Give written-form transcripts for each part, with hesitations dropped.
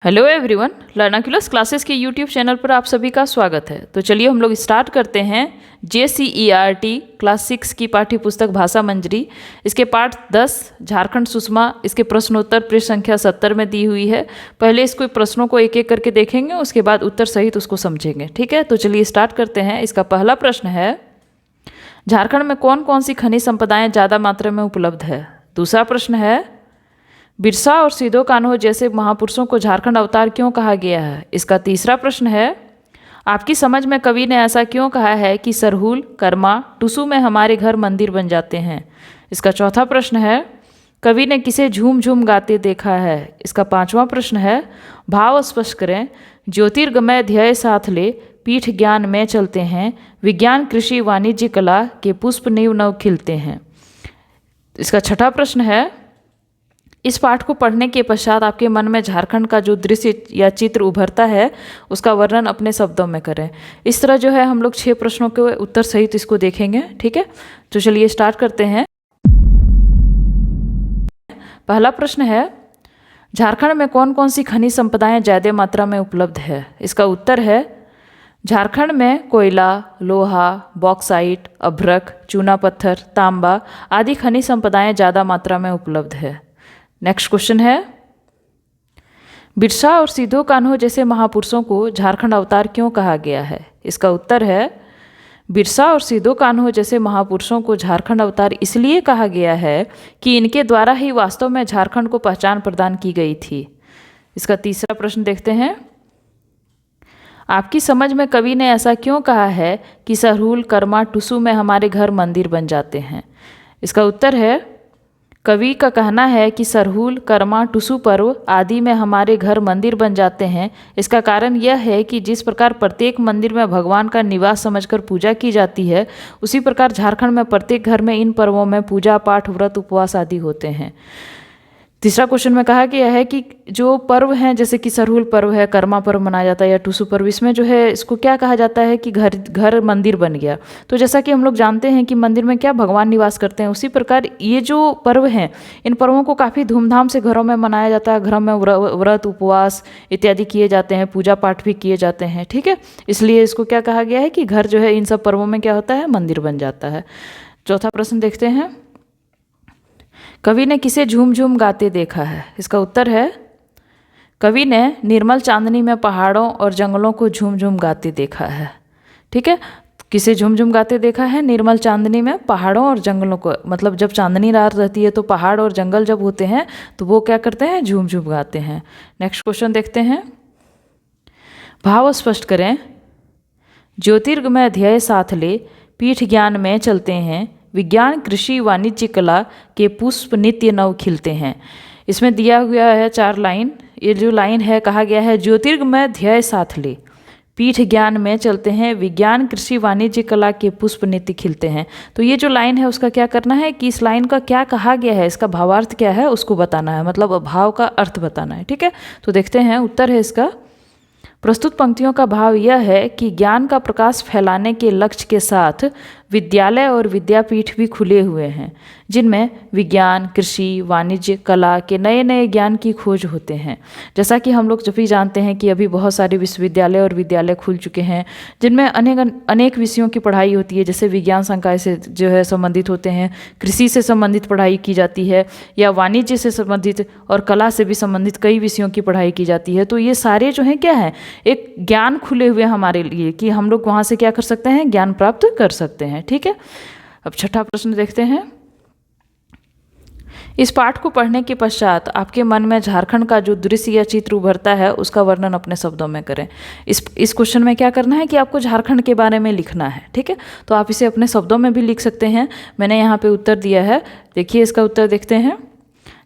Hello everyone, लर्नाक्युलस classes के YouTube channel पर आप सभी का स्वागत है। तो चलिए हम लोग स्टार्ट करते हैं JCERT क्लास 6 की पाठ्य पुस्तक भाषा मंजरी। इसके पाठ 10 झारखंड सुषमा, इसके प्रश्नोत्तर पृष्ठ संख्या 70 में दी हुई है। पहले इसको प्रश्नों को एक एक करके देखेंगे, उसके बाद उत्तर सहित उसको समझेंगे। ठीक है, तो चलिए स्टार्ट करते हैं। इसका पहला प्रश्न है, झारखंड में कौन कौन सी खनिज संपदाएँ ज़्यादा मात्रा में उपलब्ध है। दूसरा प्रश्न है, बिरसा और सिदो कान्हो जैसे महापुरुषों को झारखंड अवतार क्यों कहा गया है। इसका तीसरा प्रश्न है, आपकी समझ में कवि ने ऐसा क्यों कहा है कि सरहुल, कर्मा, टुसु में हमारे घर मंदिर बन जाते हैं। इसका चौथा प्रश्न है, कवि ने किसे झूम झूम गाते देखा है। इसका पांचवा प्रश्न है, भाव स्पष्ट करें। ज्योतिर्गमय ध्येय साथ ले, पीठ ज्ञान में चलते हैं, विज्ञान कृषि वाणिज्य कला के पुष्प नींव नव खिलते हैं। इसका छठा प्रश्न है, इस पाठ को पढ़ने के पश्चात आपके मन में झारखंड का जो दृश्य या चित्र उभरता है उसका वर्णन अपने शब्दों में करें। इस तरह जो है हम लोग 6 प्रश्नों के उत्तर सहित इसको देखेंगे। ठीक है, तो चलिए स्टार्ट करते हैं। पहला प्रश्न है, झारखंड में कौन कौन सी खनिज संपदाएं ज़्यादा मात्रा में उपलब्ध है। इसका उत्तर है, झारखंड में कोयला, लोहा, बॉक्साइट, अभ्रक, चूना पत्थर, तांबा आदि खनिज संपदाएं ज़्यादा मात्रा में उपलब्ध है। नेक्स्ट क्वेश्चन है, बिरसा और सिदो कान्हो जैसे महापुरुषों को झारखंड अवतार क्यों कहा गया है। इसका उत्तर है, बिरसा और सिदो कान्हो जैसे महापुरुषों को झारखंड अवतार इसलिए कहा गया है कि इनके द्वारा ही वास्तव में झारखंड को पहचान प्रदान की गई थी। इसका तीसरा प्रश्न देखते हैं, आपकी समझ में कवि ने ऐसा क्यों कहा है कि सरहुल, कर्मा, टुसु में हमारे घर मंदिर बन जाते हैं। इसका उत्तर है, कवि का कहना है कि सरहुल, कर्मा, टुसु पर्व आदि में हमारे घर मंदिर बन जाते हैं। इसका कारण यह है कि जिस प्रकार प्रत्येक मंदिर में भगवान का निवास समझकर पूजा की जाती है, उसी प्रकार झारखंड में प्रत्येक घर में इन पर्वों में पूजा पाठ, व्रत, उपवास आदि होते हैं। तीसरा क्वेश्चन में कहा गया है कि जो पर्व हैं, जैसे कि सरहुल पर्व है, कर्मा पर्व मनाया जाता है या टुसु पर्व, इसमें जो है इसको क्या कहा जाता है कि घर घर मंदिर बन गया। तो जैसा कि हम लोग जानते हैं कि मंदिर में क्या भगवान निवास करते हैं, उसी प्रकार ये जो पर्व हैं, इन पर्वों को काफ़ी धूमधाम से घरों में मनाया जाता है। घरों में व्रत, उपवास इत्यादि किए जाते हैं, पूजा पाठ भी किए जाते हैं। ठीक है, इसलिए इसको क्या कहा गया है कि घर जो है इन सब पर्वों में क्या होता है, मंदिर बन जाता है। चौथा प्रश्न देखते हैं, कवि ने किसे झूम झूम गाते देखा है। इसका उत्तर है, कवि ने निर्मल चांदनी में पहाड़ों और जंगलों को झूम झूम गाते देखा है। ठीक है, किसे झूम झूम गाते देखा है, निर्मल चांदनी में पहाड़ों और जंगलों को। मतलब जब चांदनी रात रहती है तो पहाड़ और जंगल जब होते हैं तो वो क्या करते हैं, झूम झूम गाते हैं। नेक्स्ट क्वेश्चन देखते हैं, भाव स्पष्ट करें। ज्योतिर्गमय ध्येय साथ ले, पीठ ज्ञान में चलते हैं, विज्ञान कृषि वाणिज्य कला के पुष्प नित्य नव खिलते हैं। इसमें दिया हुआ है 4 लाइन। ये जो लाइन है, कहा गया है ज्योतिर्गमय ध्येय साथ ले, पीठ ज्ञान में चलते हैं, विज्ञान कृषि वाणिज्य कला के पुष्प नित्य खिलते हैं। तो ये जो लाइन है उसका क्या करना है कि इस लाइन का क्या कहा गया है, इसका भावार्थ क्या है उसको बताना है, मतलब भाव का अर्थ बताना है। ठीक है, तो देखते हैं उत्तर है इसका, प्रस्तुत पंक्तियों का भाव यह है कि ज्ञान का प्रकाश फैलाने के लक्ष्य के साथ विद्यालय और विद्यापीठ भी खुले हुए हैं, जिनमें विज्ञान, कृषि, वाणिज्य, कला के नए नए ज्ञान की खोज होते हैं। जैसा कि हम लोग जब भी जानते हैं कि अभी बहुत सारे विश्वविद्यालय और विद्यालय खुल चुके हैं, जिनमें अनेक विषयों की पढ़ाई होती है। जैसे विज्ञान संकाय से जो है संबंधित होते हैं, कृषि से संबंधित पढ़ाई की जाती है, या वाणिज्य से संबंधित और कला से भी संबंधित कई विषयों की पढ़ाई की जाती है। तो ये सारे जो हैं क्या है, एक ज्ञान खुले हुए हमारे लिए कि हम लोग वहाँ से क्या कर सकते हैं, ज्ञान प्राप्त कर सकते हैं। ठीक है, अब छठा प्रश्न देखते हैं, इस पाठ को पढ़ने के पश्चात आपके मन में झारखंड का जो दृश्य या चित्र उभरता है उसका वर्णन अपने शब्दों में करें। इस क्वेश्चन में क्या करना है कि आपको झारखंड के बारे में लिखना है। ठीक है, तो आप इसे अपने शब्दों में भी लिख सकते हैं। मैंने यहाँ पे उत्तर दिया है, देखिए इसका उत्तर देखते हैं।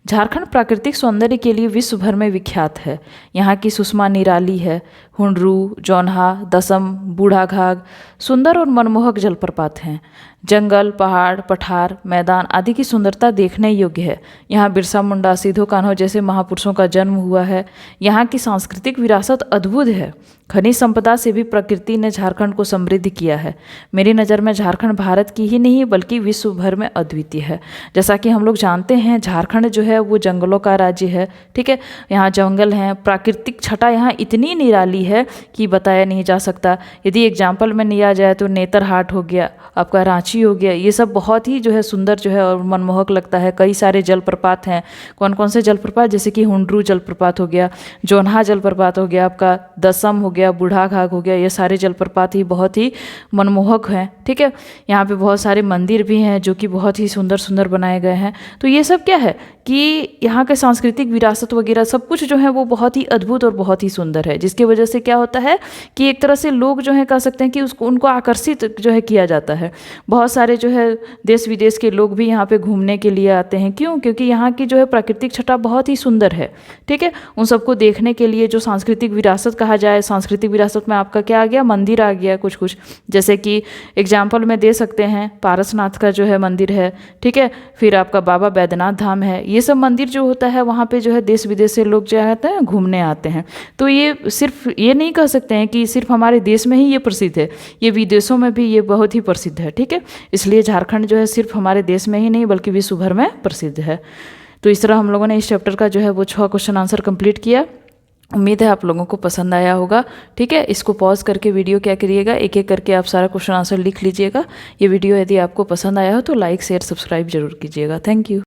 झारखंड प्राकृतिक सौंदर्य के लिए विश्व भर में विख्यात है। यहाँ की सुषमा निराली है। हुंडरू, जौनहा, दसम, बूढ़ा घाघ सुंदर और मनमोहक जलप्रपात हैं। जंगल, पहाड़, पठार, मैदान आदि की सुंदरता देखने योग्य है। यहाँ बिरसा मुंडा, सिदो कान्हो जैसे महापुरुषों का जन्म हुआ है। यहाँ की सांस्कृतिक विरासत अद्भुत है। खनिज संपदा से भी प्रकृति ने झारखंड को समृद्ध किया है। मेरी नज़र में झारखंड भारत की ही नहीं बल्कि विश्व भर में अद्वितीय है। जैसा कि हम लोग जानते हैं झारखंड जो है वो जंगलों का राज्य है, ठीक है। यहाँ जंगल हैं, प्राकृतिक छटा यहाँ इतनी निराली है कि बताया नहीं जा सकता। यदि एग्जाम्पल में लिया जाए तो नेतरहाट हो गया, आपका रांची हो गया, ये सब बहुत ही जो है सुंदर जो है और मनमोहक लगता है। कई सारे जलप्रपात हैं। कौन कौन से जलप्रपात, जैसे कि हुंड्रू जलप्रपात हो गया, जोन्हा जलप्रपात हो गया, आपका दसम हो गया, बूढ़ा घाघ हो गया, ये सारे जलप्रपात ही बहुत ही मनमोहक हैं, ठीक है। यहाँ पे बहुत सारे मंदिर भी हैं जो कि बहुत ही सुंदर सुंदर बनाए गए हैं। तो ये सब क्या है कि यहाँ के सांस्कृतिक विरासत वगैरह सब कुछ जो है वो बहुत ही अद्भुत और बहुत ही सुंदर है, जिसकी वजह से क्या होता है कि एक तरह से लोग जो है कह सकते हैं कि उसको उनको आकर्षित जो है किया जाता है। बहुत सारे जो है देश विदेश के लोग भी यहाँ पे घूमने के लिए आते हैं। क्यों? क्योंकि यहाँ की जो है प्राकृतिक छटा बहुत ही सुंदर है, ठीक है। उन सबको देखने के लिए जो सांस्कृतिक विरासत कहा जाए, सांस्कृतिक विरासत में आपका क्या आ गया, मंदिर आ गया कुछ कुछ, जैसे कि एग्जाम्पल में दे सकते हैं पारसनाथ का जो है मंदिर है, ठीक है। फिर आपका बाबा बैद्यनाथ धाम है। ये सब मंदिर जो होता है वहाँ पे जो है देश विदेश से लोग जो आते हैं घूमने आते हैं। तो ये सिर्फ ये नहीं कह सकते हैं कि सिर्फ हमारे देश में ही ये प्रसिद्ध है, ये विदेशों में भी ये बहुत ही प्रसिद्ध है, ठीक है। इसलिए झारखंड जो है सिर्फ हमारे देश में ही नहीं बल्कि विश्व भर में प्रसिद्ध है। तो इस तरह हम लोगों ने इस चैप्टर का जो है वो 6 क्वेश्चन आंसर कंप्लीट किया। उम्मीद है आप लोगों को पसंद आया होगा, ठीक है। इसको पॉज करके वीडियो क्या करिएगा, एक एक करके आप सारा क्वेश्चन आंसर लिख लीजिएगा। ये वीडियो यदि आपको पसंद आया हो तो लाइक शेयर सब्सक्राइब जरूर कीजिएगा। Thank you.